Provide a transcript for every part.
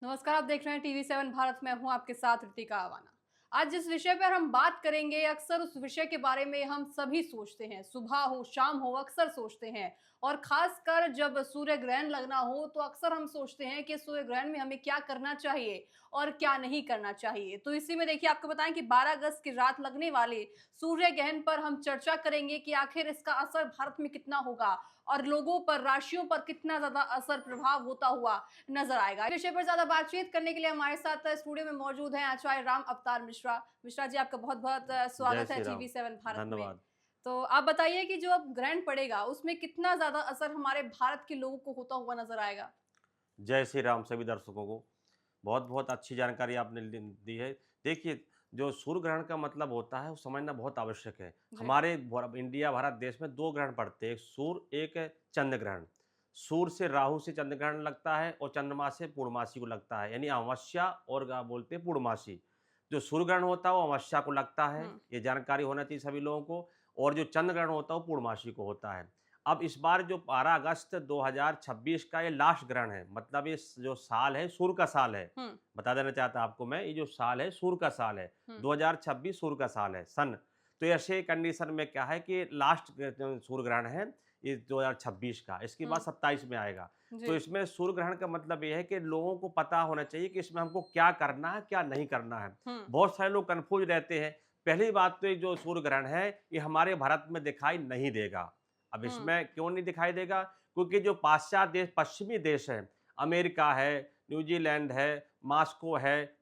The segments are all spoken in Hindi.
नमस्कार, आप देख रहे हैं टीवी 7 भारत में हूं आपके साथ ऋतिका आवाना। आज जिस विषय पर हम बात करेंगे अक्सर उस विषय के बारे में हम सभी सोचते हैं, सुबह हो शाम हो अक्सर सोचते हैं। और खासकर जब सूर्य ग्रहण लगना हो तो अक्सर हम सोचते हैं कि सूर्य ग्रहण में हमें क्या करना चाहिए और क्या नहीं करना चाहिए। तो इसी में देखिए आपको बताएं कि 12 अगस्त की रात लगने वाले सूर्य ग्रहण पर हम चर्चा करेंगे कि आखिर इसका असर भारत में कितना होगा और लोगों पर, राशियों पर कितना ज्यादा असर प्रभाव होता हुआ नजर आएगा। इस विषय पर ज्यादा बातचीत करने के लिए हमारे साथ स्टूडियो में मौजूद हैं आचार्य राम अवतार मिश्रा। मिश्रा जी, आपका बहुत बहुत जय स्वागत है श्री राम। टीवी 7 भारत में। धन्यवाद। तो आप बताइए कि जो अब ग्रहण पड़ेगा उसमें कितना ज्यादा असर हमारे भारत के लोगों को होता हुआ नजर आएगा। जय श्री राम सभी दर्शकों को। बहुत-बहुत अच्छी जानकारी आपने दी है। देखिए, जो सूर्य ग्रहण का मतलब होता है, वो समझना बहुत आवश्यक है। जी। हमारे इंडिया, भारत देश में 2 ग्रहण पड़ते हैं, एक सूर्य, एक है चंद्र ग्रहण। सूर्य से राहु से चंद्र ग्रहण लगता है और चंद्रमा से पूर्णमासी को लगता है, यानी अमावस्या और क्या बोलते हैं पूर्णमासी। जो सूर्य ग्रहण होता है, वो अमावस्या को लगता है, हम्म। ये जानकारी होना चाहिए सभी लोगों को। और जो चंद्र ग्रहण होता है, वो पूर्णमासी को होता है। अब इस बार जो 12 अगस्त 2026 का ये लास्ट ग्रहण है, मतलब ये जो साल है सूर्य का साल है। हम्म। बता देना चाहता आपको मैं, ये जो साल है सूर्य का साल है। हम्म। 2026 सूर्य का साल है, सन। तो ऐसे कंडीशन में क्या है कि लास्ट सूर्य ग्रहण है ये 2026 का, इसके बाद हम्म। 27 में आएगा। तो जी। इसमें सूर्य ग्रहण का मतलब ये है कि लोगों को पता होना चाहिए कि इसमें हमको क्या करना है, क्या नहीं करना है। हम्म। बहुत सारे लोग कन्फ्यूज रहते हैं। पहली बात तो ये जो सूर्य ग्रहण है, ये हमारे भारत में दिखाई नहीं देगा। अब हम्म। इसमें क्यों नहीं दिखाई देगा? क्योंकि जो पाश्चात्य देश, पश्चिमी देश हैं, अमेरिका है, न्यूजीलैंड है, मॉस्को है,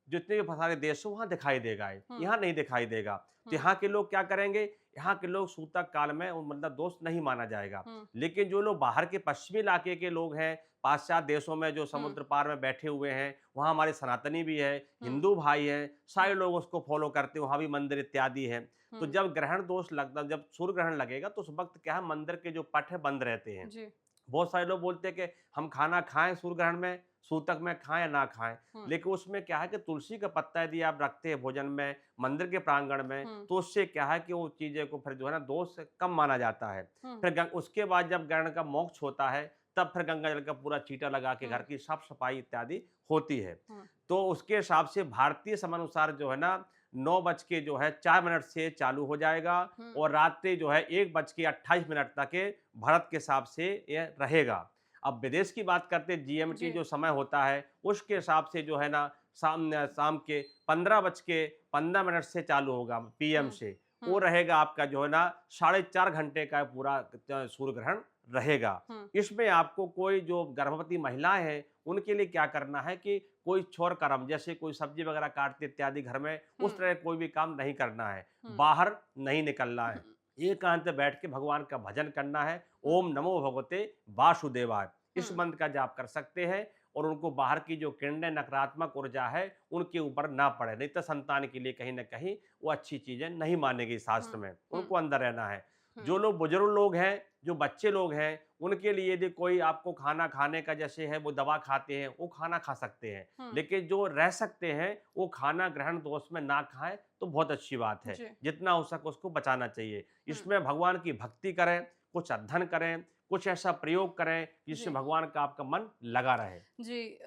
जितने भी सारे देश हैं वहाँ दिखाई देगा ये, हम्म। यहाँ नहीं दिखाई देगा। तो हम्म। यहाँ के लोग क्या करेंगे? यहाँ के लोग सूतक काल में मतलब दोष नहीं माना जाएगा। हम्म। लेकिन जो लोग बाहर के पश्चिमी इलाके के लोग हैं, पाश्चात्य देशों में जो हम्म। समुद्र पार में बैठे हुए हैं, वहाँ हमारे सनातनी भी है, हम्म। हिंदू भाई हैं, सारे हम्म। लोग उसको फॉलो करते हैं, वहाँ भी मंदिर इत्यादि है। तो हम्म। जब ग्रहण दोष लगता, जब सूर्य ग्रहण लगेगा तो उस वक्त क्या है, मंदिर के जो पट है बंद रहते हैं। जी। बहुत सारे लोग बोलते हैं कि हम खाना खाएं सूर्य ग्रहण में, सूतक में खाएं या ना खाएं। हम्म। लेकिन उसमें क्या है कि तुलसी का पत्ता यदि आप रखते हैं भोजन में, मंदिर के प्रांगण में, हम्म। तो उससे क्या है कि वो चीजें को फिर जो है ना दोष कम माना जाता है। हम्म। फिर उसके बाद जब ग्रहण का मोक्ष होता है, तब फिर गंगा जल का पूरा चीटा लगा के घर हम्म। की साफ सफाई इत्यादि होती है। हम्म। तो उसके हिसाब से भारतीय समयानुसार जो है ना 9 बज के जो है 4 मिनट से चालू हो जाएगा हम्म। और रात्रि जो है 1 बज के 28 मिनट तक के भारत के हिसाब से ये रहेगा। अब विदेश की बात करते हैं, जीएमटी जी। जो समय होता है उसके हिसाब से जो है ना शाम के 15 बज के 15 मिनट से चालू होगा पीएम हम्म। से। वो हम्म। रहेगा आपका जो है ना 4.5 घंटे का पूरा सूर्य ग्रहण रहेगा। हम्म। इसमें आपको कोई जो गर्भवती महिलाएं हैं उनके लिए क्या करना है कि कोई छोर कर्म जैसे कोई सब्जी वगैरह काटते इत्यादि घर में, उस हम्म। तरह कोई भी काम नहीं करना है, हम्म। बाहर नहीं निकलना है, हम्म। एकांत में बैठ के भगवान का भजन करना है। हम्म। ओम नमो भगवते वासुदेवाय, इस हम्म। मंत्र का जाप कर सकते हैं। और उनको बाहर की जो किरणें, नकारात्मक ऊर्जा है उनके ऊपर ना पड़े, नहीं तो संतान के लिए कहीं ना कहीं वो अच्छी चीजें नहीं मानेगी शास्त्र हम्म। में, हम्म। उनको अंदर रहना है। हम्म। जो लोग बुजुर्ग लोग हैं, जो बच्चे लोग हैं, उनके लिए यदि कोई आपको खाना खाने का जैसे है वो दवा खाते हैं, वो खाना खा सकते हैं। हम्म। लेकिन जो रह सकते हैं वो खाना ग्रहण दोष में ना खाएं तो बहुत अच्छी बात है। जी। जितना हो सके उसको बचाना चाहिए। हम्म। इसमें भगवान की भक्ति करें, कुछ अध्ययन करें, कुछ ऐसा प्रयोग करें जिससे जी। भगवान का आपका मन लगा रहे। जी।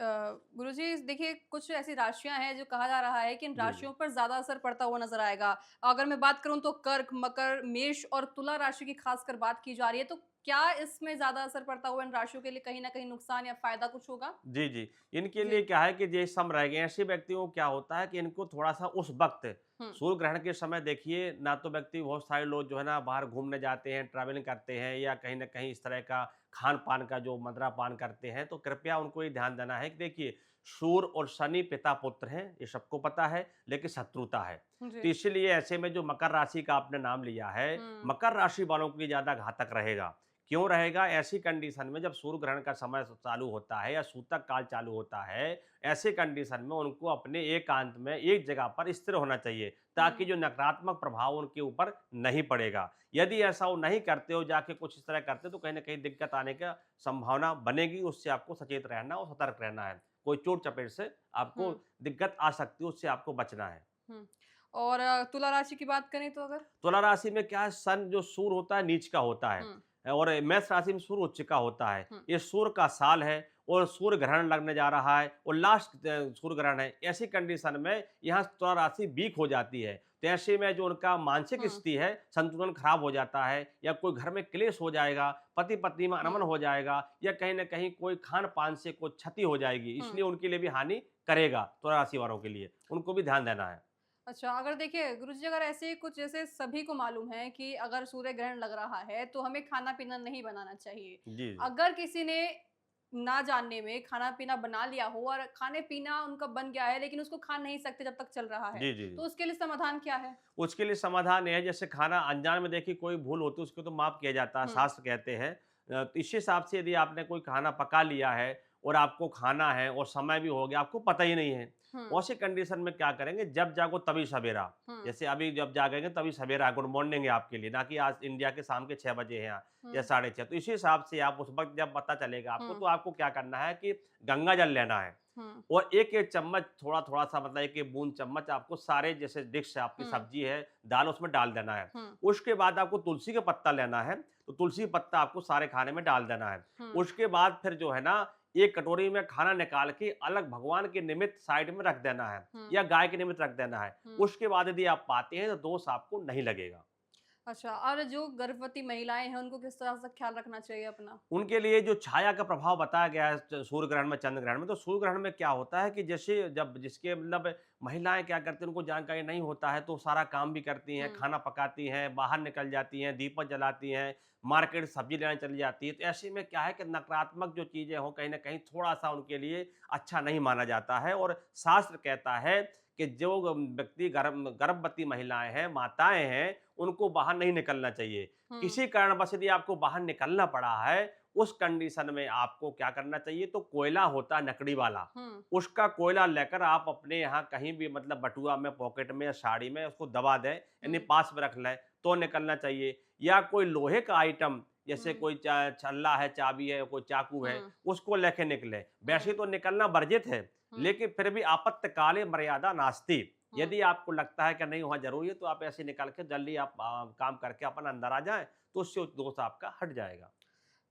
गुरुजी देखिए कुछ ऐसी राशियां हैं जो कहा जा रहा है कि इन जी, जी। राशियों पर ज्यादा असर पड़ता हुआ नजर आएगा। अगर मैं बात करूं तो कर्क, मकर, मेष और तुला राशि की खासकर बात की जा रही है, तो क्या इसमें ज्यादा असर पड़ता हुआ इन राशियों के लिए कहीं ना कहीं नुकसान या फायदा कुछ होगा? जी, जी। इनके जी। लिए क्या है कि जे सम रह गए, ऐसे व्यक्तियों को क्या होता है कि इनको थोड़ा-सा उस वक़्त हम्म। सूर्य ग्रहण के समय देखिए ना, तो व्यक्ति बहुत सारे लोग जो है ना बाहर घूमने जाते हैं, ट्रैवलिंग करते हैं या कहीं न कहीं इस तरह का खान-पान का जो मदिरापान करते हैं, तो कृपया उनको ये ध्यान देना है कि देखिए सूर्य और शनि पिता-पुत्र हैं, ये सबको पता है, लेकिन शत्रुता है। जी। तो इसीलिए ऐसे में जो मकर राशि का आपने नाम लिया है, हम्म। मकर राशि वालों के लिए ज़्यादा घातक रहेगा। क्यों रहेगा? ऐसी कंडीशन में जब सूर्य ग्रहण का समय चालू होता है या सूतक काल चालू होता है, ऐसे कंडीशन में उनको अपने एकांत में एक जगह पर स्थिर होना चाहिए, ताकि हम्म। जो नकारात्मक प्रभाव उनके ऊपर नहीं पड़ेगा। यदि ऐसा वो नहीं करते हो, जाके कुछ इस तरह करते, तो कहीं न कहीं दिक्कत आने का संभावना बनेगी। उससे आपको सचेत रहना और सतर्क रहना है। कोई चोट-चपेट से आपको हम्म। दिक्कत आ सकती है, उससे आपको बचना है। हम्म। और तुला राशि की बात करें तो अगर? तुला राशि में क्या है, सन जो सूर्य होता है नीच का होता है हम्म। और मेष राशि में सूर्य उच्च का होता है। हम्म। ये सूर्य का साल है और सूर्य ग्रहण लगने जा रहा है और लास्ट सूर्य ग्रहण है, ऐसी कंडीशन में यहाँ तुला राशि वीक हो जाती है। तो ऐसे में जो उनका मानसिक हुँ, स्थिति है, संतुलन खराब हो जाता है या कोई घर में क्लेश हो जाएगा, पति-पत्नी में अनबन हुँ, हो जाएगा या कहीं न कहीं कोई खान-पान से कुछ क्षति हो जाएगी, हुँ। इसलिए उनके लिए भी हानि करेगा, तुला राशि वालों के लिए। उनको भी ध्यान देना है। अच्छा, अगर देखिए गुरुजी अगर ऐसे कुछ जैसे सभी को मालूम है कि अगर सूर्य ग्रहण लग रहा है तो हमें खाना-पीना नहीं बनाना चाहिए। जी, जी। अगर किसी ने ना जानने में खाना-पीना बना लिया हो और खाने-पीना उनका बन गया है लेकिन उसको खा नहीं सकते जब तक चल रहा है, जी, जी, तो जी। उसके लिए समाधान क्या है? उसके लिए समाधान ये है जैसे खाना अनजान में देखिए कोई भूल होती है उसको तो माफ़ किया जाता है, हुँ, शास्त्र कहते हैं। तो इस हिसाब से यदि आपने कोई खाना पका लिया है और आपको खाना है और समय भी हो गया, आपको पता ही नहीं है, हुँ, ऐसी कंडीशन में क्या करेंगे जब जागो तभी सवेरा। हुँ, जैसे अभी जब जागेंगे तभी सवेरा गुड मॉर्निंग है आपके लिए, ना कि आज इंडिया के शाम के 6 बजे हैं यहाँ या हुँ, 6:30 तो इसी हिसाब से आप उस वक़्त जब पता चलेगा आपको हुँ, तो आपको क्या करना है कि गंगा जल लेना है। हुँ, और एक-एक चम्मच थोड़ा-थोड़ा सा मतलब एक-एक बूंद चम्मच आपको सारे जैसे डिश है आपकी हुँ, सब्जी है, दाल उसमें डाल देना है। हुँ, उसके बाद आपको तुलसी का पत्ता लेना है, तो तुलसी का पत्ता आपको सारे खाने में डाल देना है। हुँ, उसके बाद फिर जो है ना, एक कटोरी में खाना निकाल के अलग भगवान के निमित्त साइड में रख देना है हुँ, या गाय के निमित्त रख देना है। हुँ। उसके बाद यदि आप पाते हैं तो दोष आपको नहीं लगेगा। अच्छा और जो गर्भवती महिलाएँ हैं उनको किस तरह से ख़्याल रखना चाहिए अपना? उनके लिए जो छाया का प्रभाव बताया गया है सूर्य ग्रहण में, चंद्र ग्रहण में, तो सूर्य ग्रहण में क्या होता है कि जैसे जब जिसके मतलब महिलाएँ क्या करती हैं, उनको जानकारी नहीं होता है, तो सारा काम भी करती हैं, हुँ, खाना पकाती हैं, बाहर निकल जाती हैं, दीपक जलाती हैं, मार्केट सब्ज़ी लेने चली जाती है। तो ऐसे में क्या है कि नकारात्मक जो चीज़ें हों, कहीं न कहीं थोड़ा-सा उनके लिए अच्छा नहीं माना जाता है और शास्त्र कहता है कि जो व्यक्ति गर्भवती महिलाएँ हैं, माताएँ हैं, उनको बाहर नहीं निकलना चाहिए। हुँ, किसी कारणवश यदि आपको बाहर निकलना पड़ा है, उस कंडीशन में आपको क्या करना चाहिए तो कोयला होता है लकड़ी वाला, हुँ, उसका कोयला लेकर आप अपने यहाँ कहीं भी मतलब बटुआ में, पॉकेट में या साड़ी में उसको दबा दें, यानी हुँ, पास में रख लें, तो निकलना चाहिए। या कोई लोहे का आइटम जैसे हुँ, कोई चा छल्ला है, चाबी है, कोई चाकू है, हुँ, उसको लेके निकलें। वैसे हुँ, तो निकलना वर्जित है, हुँ, लेकिन फिर भी आपातकाले मर्यादा नास्ति। हुँ। यदि आपको लगता है कि नहीं वहाँ ज़रूरी है, तो आप ऐसे निकाल के जल्दी आप काम करके अपन अंदर आ जाएँ, तो उससे दोष आपका हट जाएगा।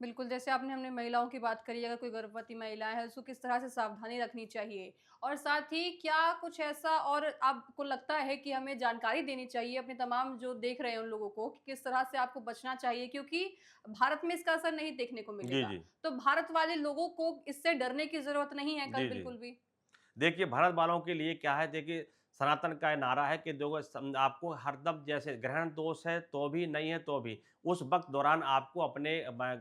बिल्कुल, जैसे आपने हमने महिलाओं की बात करी, अगर कोई गर्भवती महिला है, उसको किस तरह से सावधानी रखनी चाहिए? और साथ ही क्या कुछ ऐसा और आपको लगता है कि हमें जानकारी देनी चाहिए अपने तमाम जो देख रहे हैं उन लोगों को कि किस तरह से आपको बचना चाहिए? क्योंकि भारत में इसका असर नहीं देखने को जी, मिलेगा। जी। तो भारत वाले लोगों को इससे डरने की ज़रूरत नहीं है कल जी, जी। बिल्कुल भी। देखिए, भारत वालों के लिए क्या है देखिए, सनातन का ये नारा है कि जो आपको हरदम जैसे ग्रहण दोष है तो भी, नहीं है तो भी, उस वक़्त दौरान आपको अपने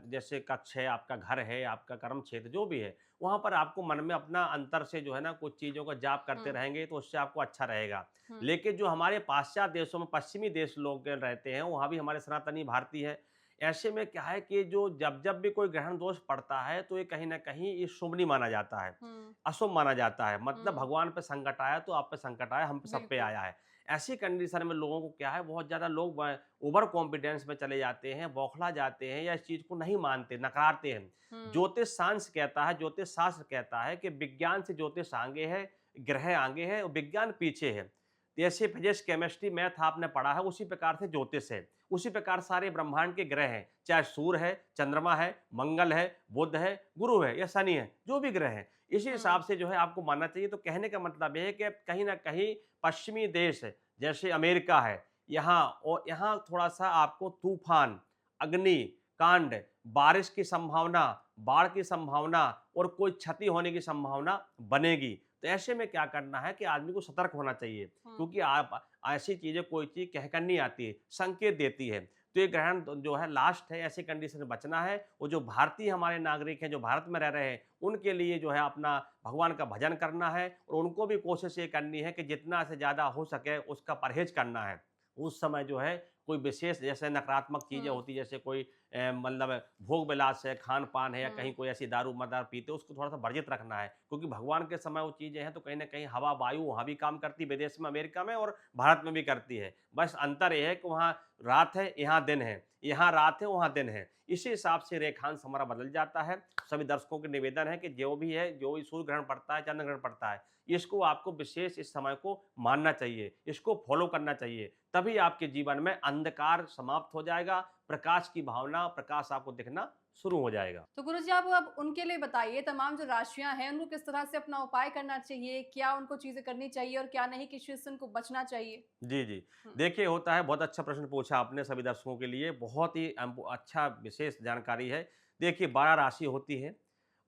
जैसे कक्ष है, आपका घर है, आपका कर्म क्षेत्र जो भी है, वहाँ पर आपको मन में अपना अंतर से जो है ना कुछ चीज़ों का जाप करते हुँ, रहेंगे तो उससे आपको अच्छा रहेगा। हुँ, लेकिन जो हमारे पाश्चात्य देशों में पश्चिमी देश लोग रहते हैं, वहाँ भी हमारे सनातनी भारतीय हैं। ऐसे में क्या है कि जो जब-जब भी कोई ग्रहण दोष पड़ता है तो ये कहीं न कहीं ये शुभ नहीं माना जाता है। हुँ, अशुभ माना जाता है। मतलब हुँ, भगवान पे संकट आया तो आप पे संकट आया, हम पे सब पे बिल्कुल। आया है। ऐसी कंडीशन में लोगों को क्या है बहुत ज़्यादा लोग ओवर कॉन्फिडेंस में चले जाते हैं, बौखला जाते हैं या इस चीज़ को नहीं मानते, नकारते हैं। हुँ, ज्योतिष शास्त्र कहता है, ज्योतिष शास्त्र कहता है कि विज्ञान से ज्योतिष आगे है, ग्रह आगे है और विज्ञान पीछे है। जैसे फिजिक्स, केमिस्ट्री, मैथ आपने पढ़ा है उसी प्रकार से ज्योतिष है। उसी प्रकार सारे ब्रह्मांड के ग्रह हैं, चाहे सूर्य है, चंद्रमा है, मंगल है, बुध है, गुरु है या शनि है, जो भी ग्रह हैं। इसी हुँ, हिसाब से जो है आपको मानना चाहिए। तो कहने का मतलब ये है कि कहीं न कहीं पश्चिमी देश जैसे अमेरिका है, यहाँ थोड़ा-सा आपको तूफ़ान, अग्नि, कांड, बारिश की संभावना, बाढ़ की संभावना और कोई क्षति होने की संभावना बनेगी। तो ऐसे में क्या करना है कि आदमी को सतर्क होना चाहिए, हुँ, क्योंकि आप ऐसी चीज़ें कोई चीज़ कहकर नहीं आती है, संकेत देती है। तो ये ग्रहण जो है लास्ट है, ऐसी कंडीशन से बचना है और जो भारतीय हमारे नागरिक हैं, जो भारत में रह रहे हैं, उनके लिए जो है अपना भगवान का भजन करना है और उनको भी कोशिश ये करनी है कि जितना से ज़्यादा हो सके उसका परहेज़ करना है। उस समय जो है कोई विशेष जैसे नकारात्मक चीज़ें हुँ, होती हैं, जैसे कोई मतलब भोग-विलास है, खान-पान है या हुँ, कहीं कोई ऐसी दारू-मदार पीते हैं, उसको थोड़ा-सा वर्जित रखना है। क्योंकि भगवान के समय वो चीज़ें हैं तो कहीं न कहीं हवा, वायु वहाँ भी काम करती है, विदेश में, अमेरिका में और भारत में भी करती है। बस अंतर ये है कि वहाँ रात है, यहाँ दिन है। यहाँ रात है, वहाँ दिन है। इसी हिसाब से रेखांश हमारा बदल जाता है। सभी दर्शकों को निवेदन है कि जो भी है, जो भी सूर्य ग्रहण पड़ता है, चंद्र ग्रहण पड़ता है, इसको आपको विशेष इस समय को मानना चाहिए, इसको फ़ॉलो करना चाहिए। तभी आपके जीवन में अंधकार समाप्त हो जाएगा, प्रकाश की भावना, प्रकाश आपको दिखना शुरू हो जाएगा। तो गुरुजी आप अब उनके लिए बताइए तमाम जो राशियाँ हैं उनको किस तरह से अपना उपाय करना चाहिए? क्या उनको चीज़ें करनी चाहिए और क्या नहीं, किस चीज़ से उनको बचना चाहिए? जी, जी। हुँ, देखिए होता है, बहुत अच्छा प्रश्न पूछा आपने सभी दर्शकों के लिए, बहुत ही अच्छा विशेष जानकारी है। देखिए 12 राशि होती है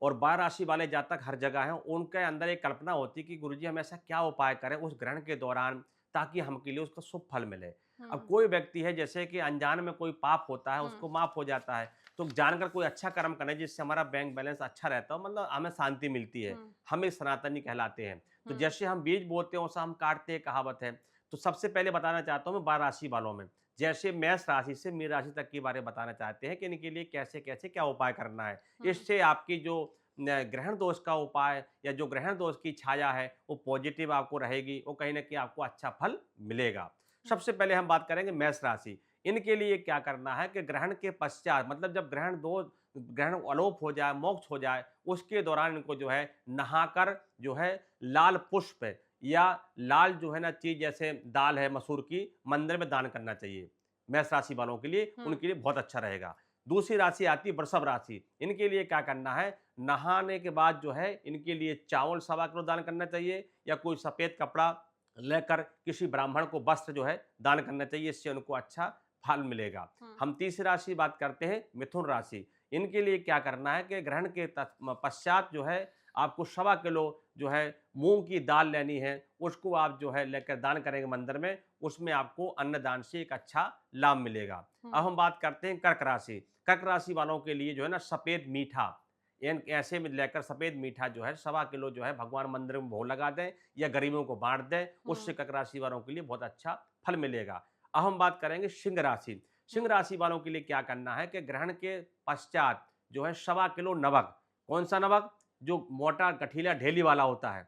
और 12 राशि वाले जातक हर जगह हैं, उनके अंदर एक कल्पना होती है कि गुरुजी हम ऐसा क्या उपाय करें उस ग्रहण के दौरान ताकि हमके लिए उसका शुभ फल मिले। अब हुँ, कोई व्यक्ति है जैसे कि अनजान में कोई पाप होता है, हुँ, उसको माफ़ हो जाता है, तो जानकर कोई अच्छा कर्म करें जिससे हमारा बैंक बैलेंस अच्छा रहता हो, मतलब हमें शांति मिलती है। हुँ, हम एक सनातनी कहलाते हैं। तो हुँ, जैसे हम बीज बोते हैं वैसा हम काटते हैं, कहावत है। तो सबसे पहले बताना चाहता हूँ मैं 12 राशि वालों में। जैसे मेष राशि से मीन राशि तक के बारे में बताना चाहते हैं कि इनके लिए कैसे-कैसे क्या उपाय करना है। हुँ, इससे आपकी जो ग्रहण दोष का उपाय या जो ग्रहण दोष की छाया है, वो पॉजिटिव आपको रहेगी, वो कहीं न कहीं आपको अच्छा फल मिलेगा। हुँ, सबसे पहले हम बात करेंगे मेष राशि। इनके लिए क्या करना है कि ग्रहण के पश्चात मतलब जब ग्रहण अलोप हो जाए, मोक्ष हो जाए, उसके दौरान इनको जो है नहाकर जो है लाल पुष्प या लाल जो है ना चीज़ जैसे दाल है मसूर की, मंदिर में दान करना चाहिए। मेष राशि वालों के लिए, हुँ, उनके लिए बहुत अच्छा रहेगा। दूसरी राशि आती है वृषभ राशि। इनके लिए क्या करना है, नहाने के बाद जो है इनके लिए चावल सवा किलो दान करना चाहिए या कोई सफ़ेद कपड़ा लेकर किसी ब्राह्मण को वस्त्र जो है दान करना चाहिए, इससे उनको अच्छा फल मिलेगा। हुँ, हम तीसरी राशि बात करते हैं मिथुन राशि। इनके लिए क्या करना है कि ग्रहण के पश्चात जो है आपको सवा किलो जो है मूँग की दाल लेनी है, उसको आप जो है लेकर दान करेंगे मंदिर में, उसमें आपको अन्नदान से एक अच्छा लाभ मिलेगा। हुँ, अब हम बात करते हैं कर्क राशि। कर्क राशि वालों के लिए जो है ना सफ़ेद मीठा, एन ऐसे में लेकर सफ़ेद मीठा जो है सवा किलो जो है भगवान मंदिर में भोग लगा दें या गरीबों को बाँट दें, उससे हुँ, कर्क राशि वालों के लिए बहुत अच्छा फल मिलेगा। अब हम बात करेंगे सिंह राशि। सिंह हुँ, राशि वालों के लिए क्या करना है कि ग्रहण के पश्चात जो है सवा किलो नमक, कौन-सा नमक? जो मोटा गठीला ढेली वाला होता है।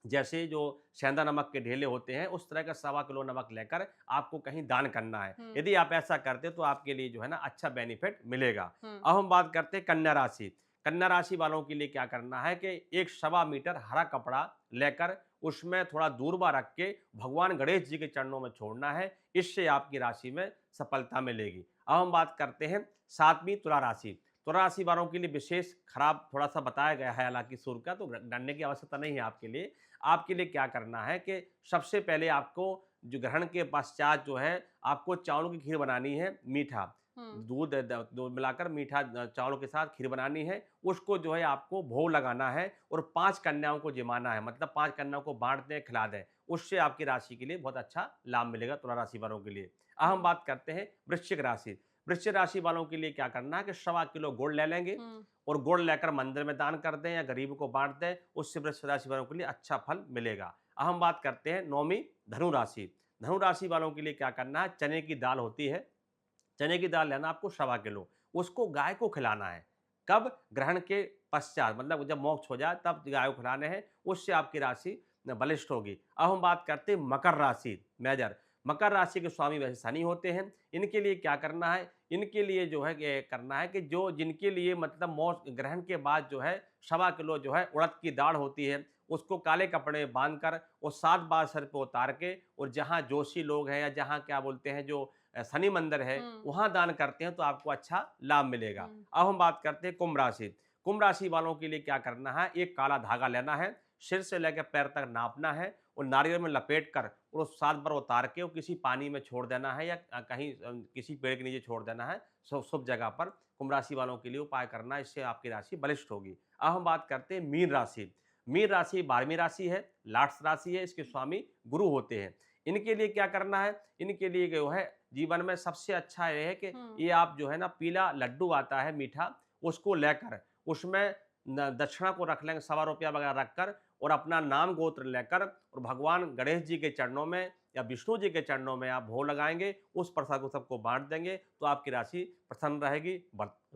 जैसे जो सेंधा नमक के ढेले होते हैं, उस तरह का सवा किलो नमक लेकर आपको कहीं दान करना है। हुँ, यदि आप ऐसा करते हो तो आपके लिए जो है ना अच्छा बेनिफिट मिलेगा। हुँ, अब हम बात करते हैं कन्या राशि। कन्या राशि वालों के लिए क्या करना है कि एक सवा मीटर हरा कपड़ा लेकर उसमें थोड़ा दूर्वा रख के भगवान गणेश जी के चरणों में छोड़ना है, इससे आपकी राशि में सफलता मिलेगी। अब हम बात करते हैं 7वीं तुला राशि। तुला राशि वालों के लिए विशेष खराब थोड़ा-सा बताया गया है हालाँकि सूर्य का, तो डरने की आवश्यकता नहीं है आपके लिए। आपके लिए क्या करना है कि सबसे पहले आपको जो ग्रहण के पश्चात जो है आपको चावलों की खीर बनानी है मीठा। हुँ, दूध मिलाकर मीठा चावलों के साथ खीर बनानी है, उसको जो है आपको भोग लगाना है और 5 कन्याओं को जिमाना है, मतलब 5 कन्याओं को बाँट दें, खिला दें। उससे आपकी राशि के लिए बहुत अच्छा लाभ मिलेगा तुला राशि वालों के लिए। अब हम हुँ, बात करते हैं वृश्चिक राशि। वृश्चिक राशि वालों के लिए क्या करना है कि सवा किलो गुड़ ले लेंगे हुँ, और गुड़ लेकर मंदिर में दान कर दें या गरीब को बाँट दें, उससे वृश्चिक राशि वालों के लिए अच्छा फल मिलेगा। अब हम बात करते हैं 9वीं धनु राशि। धनु राशि वालों के लिए क्या करना है, चने की दाल होती है, चने की दाल लेना आपको सवा किलो, उसको गाय को खिलाना है। कब? ग्रहण के पश्चात, मतलब जब मोक्ष हो जाए तब गाय को खिलाने हैं, उससे आपकी राशि बलिष्ठ होगी। अब हम बात करते हैं मकर राशि, मेजर। मकर राशि के स्वामी वैसे शनि होते हैं। इनके लिए क्या करना है? इनके लिए जो है ये करना है कि जो जिनके लिए मतलब मोक्ष ग्रहण के बाद जो है सवा किलो जो है उड़द की दाल होती है, उसको काले कपड़े में बाँधकर और 7 बार सर पे उतार के और जहाँ जोशी लोग हैं या जहाँ क्या बोलते हैं जो शनि मंदिर है, हुँ, वहाँ दान करते हैं तो आपको अच्छा लाभ मिलेगा। हुँ, अब हम बात करते हैं कुंभ राशि। कुंभ राशि वालों के लिए क्या करना है, एक काला धागा लेना है, सिर से लेकर पैर तक नापना है और नारियल में लपेट कर और 7 बार उतार के वो किसी पानी में छोड़ देना है या कहीं किसी पेड़ के नीचे छोड़ देना है, शुभ जगह पर। कुंभ राशि वालों के लिए उपाय करना है, इससे आपकी राशि बलिष्ठ होगी। अब हम बात करते हैं मीन राशि। मीन राशि 12वीं राशि है, लाट्स राशि है, इसके स्वामी गुरु होते हैं। इनके लिए क्या करना है? इनके लिए जो है जीवन में सबसे अच्छा ये है कि हुँ, ये आप जो है ना पीला लड्डू आता है मीठा, उसको लेकर उसमें दक्षिणा को रख लेंगे, सवा रुपया वगैरह रखकर और अपना नाम गोत्र लेकर और भगवान गणेश जी के चरणों में या विष्णु जी के चरणों में आप भोग लगाएंगे, उस प्रसाद को सबको बांट देंगे तो आपकी राशि प्रसन्न रहेगी,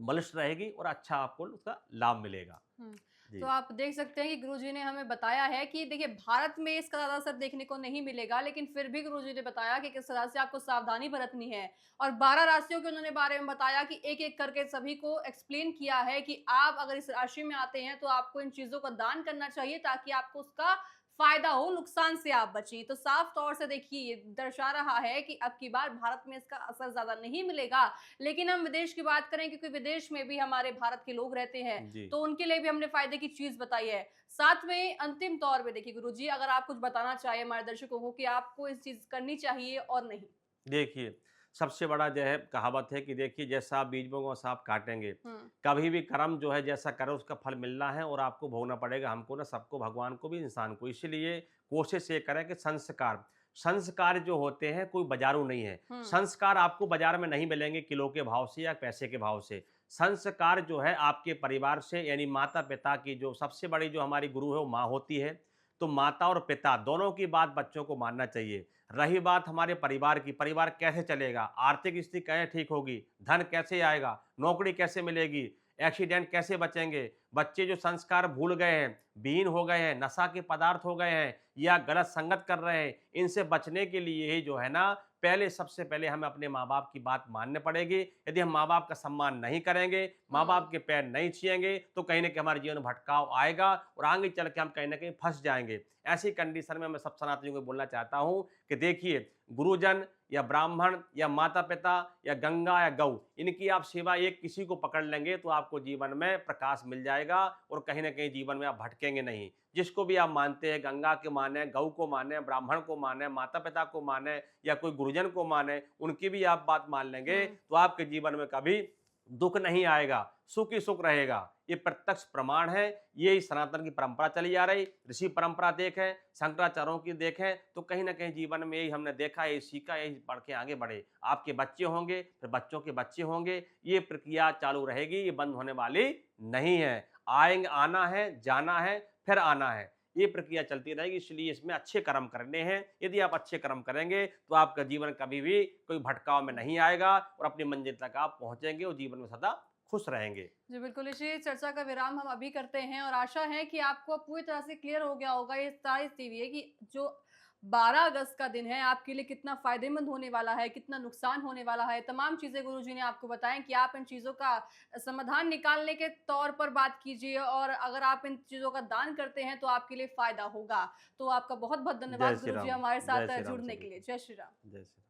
बलिष्ठ रहेगी और अच्छा आपको उसका लाभ मिलेगा। हुँ। तो जी। आप देख सकते हैं कि गुरुजी ने हमें बताया है कि देखिए भारत में इसका ज़्यादा असर देखने को नहीं मिलेगा, लेकिन फिर भी गुरुजी ने बताया कि किस तरह से आपको सावधानी बरतनी है। और 12 राशियों के उन्होंने बारे में बताया कि एक-एक करके सभी को एक्सप्लेन किया है कि आप अगर इस राशि में आते हैं, तो आपको इन चीज़ों का दान करना चाहिए ताकि आपको उसका फायदा हो, नुकसान से आप बचें। तो साफ तौर से देखिए ये दर्शा रहा है कि अब की बार भारत में इसका असर ज़्यादा नहीं मिलेगा। लेकिन हम विदेश की बात करें, क्योंकि विदेश में भी हमारे भारत के लोग रहते हैं, जी। तो उनके लिए भी हमने फ़ायदे की चीज़ बताई है। साथ में अंतिम तौर पे देखिए गुरुजी, अगर आप कुछ बताना चाहें हमारे दर्शकों को कि आपको इस चीज़ करनी चाहिए और नहीं? देखिए, सबसे बड़ा जो है कहावत है कि देखिए जैसा आप बीज बोओगे वैसा आप काटेंगे। हुँ, कभी भी कर्म जो है जैसा करो उसका फल मिलना है और आपको भोगना पड़ेगा, हमको ना, सबको, भगवान को भी, इंसान को। इसीलिए कोशिश ये करें कि संस्कार संस्कार जो होते हैं कोई बाज़ारू नहीं है। हुँ, संस्कार आपको बाज़ार में नहीं मिलेंगे किलो के भाव से या पैसे के भाव से। संस्कार जो है आपके परिवार से, यानी माता-पिता की जो सबसे बड़ी जो हमारी गुरु है वो माँ होती है। तो माता और पिता दोनों की बात बच्चों को मानना चाहिए। रही बात हमारे परिवार की, परिवार कैसे चलेगा, आर्थिक स्थिति कैसे ठीक होगी, धन कैसे आएगा, नौकरी कैसे मिलेगी, एक्सीडेंट कैसे बचेंगे, बच्चे जो संस्कार भूल गए हैं, विहीन हो गए हैं, नशा के पदार्थ हो गए हैं या गलत संगत कर रहे हैं, इनसे बचने के लिए ही जो है ना, पहले सबसे पहले हमें अपने माँ-बाप की बात माननी पड़ेगी। यदि हम माँ-बाप का सम्मान नहीं करेंगे, हुँ। माँ-बाप के पैर नहीं छुएँगे, तो कहीं न कहीं हमारे जीवन में भटकाव आएगा और आगे चल के हम कहीं न कहीं फँस जाएँगे। ऐसी कंडीशन में मैं सब सनातनियों को बोलना चाहता हूँ कि देखिए, गुरुजन या ब्राह्मण या माता-पिता या गंगा या गऊ, इनकी आप सेवा एक किसी को पकड़ लेंगे तो आपको जीवन में प्रकाश मिल जाएगा और कहीं न कहीं जीवन में आप भटकेंगे नहीं। जिसको भी आप मानते हैं, गंगा के माने, गऊ को माने, ब्राह्मण को माने, माता-पिता को माने या कोई गुरुजन को माने, उनकी भी आप बात मान लेंगे, हुँ। तो आपके जीवन में कभी दुःख नहीं आएगा, सुख ही सुख रहेगा। ये प्रत्यक्ष प्रमाण है, ये सनातन की परंपरा चली आ रही। ऋषि परंपरा देखें, शंकराचार्यों की देखें, तो कहीं न कहीं जीवन में यही हमने देखा, यही सीखा, यही पढ़ के आगे बढ़े। आपके बच्चे होंगे, फिर बच्चों के बच्चे होंगे, ये प्रक्रिया चालू रहेगी, ये बंद होने वाली नहीं है। आना है, जाना है, फिर आना है। ये प्रक्रिया चलती रहेगी, इसलिए इसमें अच्छे कर्म करने हैं। यदि आप अच्छे कर्म करेंगे, तो आपका जीवन कभी भी कोई भटकाव में नहीं आएगा और अपनी मंजिल तक आप पहुँचेंगे और जीवन में सदा खुश रहेंगे। जी, बिल्कुल, इसी चर्चा का विराम हम अभी करते हैं और आशा है कि आपको पूरी तरह से क्लियर हो गया होगा ये सारी चीज़ें कि जो 12 अगस्त का दिन है आपके लिए कितना फ़ायदेमंद होने वाला है, कितना नुकसान होने वाला है। तमाम चीज़ें गुरुजी ने आपको बताएँ कि आप इन चीज़ों का समाधान निकालने के तौर पर बात कीजिए और अगर आप इन चीज़ों का दान करते हैं तो आपके लिए फ़ायदा होगा। तो आपका बहुत-बहुत जय धन्यवाद श्री गुरुजी राम। हमारे जय साथ श्री राम जुड़ने के सभी लिए। को। जय श्री राम। जय श्री